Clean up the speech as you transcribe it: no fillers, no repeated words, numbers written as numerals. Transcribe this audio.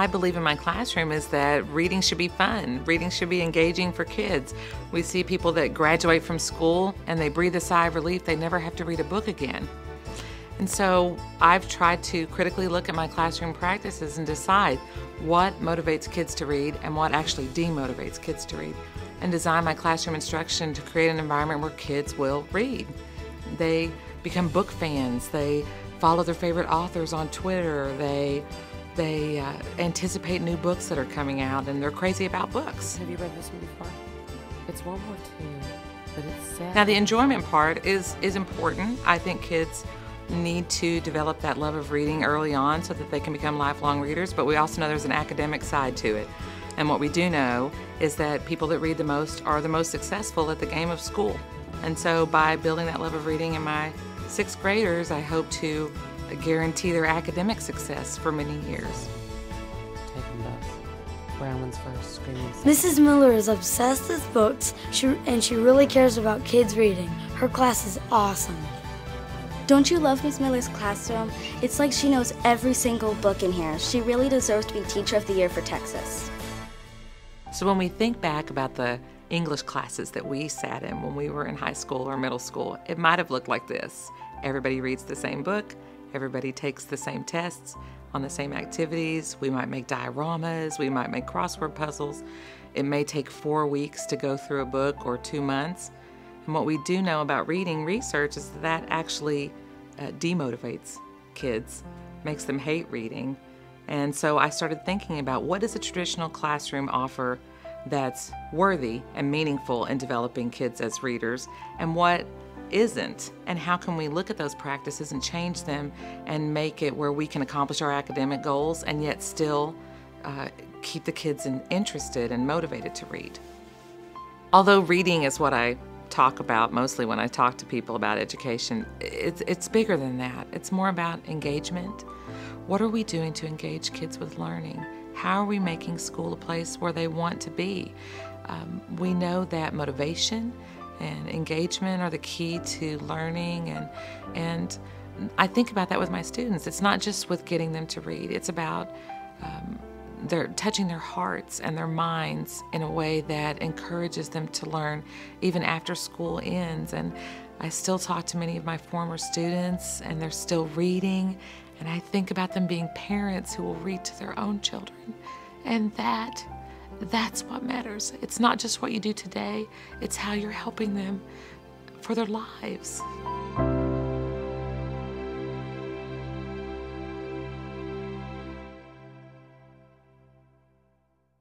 I believe in my classroom is that reading should be fun. Reading should be engaging for kids. We see people that graduate from school and they breathe a sigh of relief. They never have to read a book again. And so I've tried to critically look at my classroom practices and decide what motivates kids to read and what actually demotivates kids to read, and design my classroom instruction to create an environment where kids will read. They become book fans. They follow their favorite authors on Twitter. They anticipate new books that are coming out, and they're crazy about books. Have you read this one before? It's World War II, but it's sad. Now the enjoyment part is important. I think kids need to develop that love of reading early on so that they can become lifelong readers, but we also know there's an academic side to it. And what we do know is that people that read the most are the most successful at the game of school. And so by building that love of reading in my sixth graders, I hope to guarantee their academic success for many years. Take them both. Brown one's first, green one's Mrs. Miller is obsessed with books, and she really cares about kids reading. Her class is awesome. Don't you love Miss Miller's classroom? It's like she knows every single book in here. She really deserves to be Teacher of the Year for Texas. So when we think back about the English classes that we sat in when we were in high school or middle school, it might have looked like this. Everybody reads the same book, everybody takes the same tests on the same activities. We might make dioramas, we might make crossword puzzles. It may take 4 weeks to go through a book or 2 months. And what we do know about reading research is that actually demotivates kids, makes them hate reading. And so I started thinking about, what does a traditional classroom offer that's worthy and meaningful in developing kids as readers, and what isn't? And how can we look at those practices and change them and make it where we can accomplish our academic goals and yet still keep the kids interested and motivated to read? Although reading is what I talk about mostly when I talk to people about education, it's bigger than that. It's more about engagement. What are we doing to engage kids with learning? How are we making school a place where they want to be? We know that motivation and engagement are the key to learning, and I think about that with my students. It's not just with getting them to read. It's about they're touching their hearts and their minds in a way that encourages them to learn even after school ends. And I still talk to many of my former students, and they're still reading, and I think about them being parents who will read to their own children. And that's what matters. It's not just what you do today, it's how you're helping them for their lives.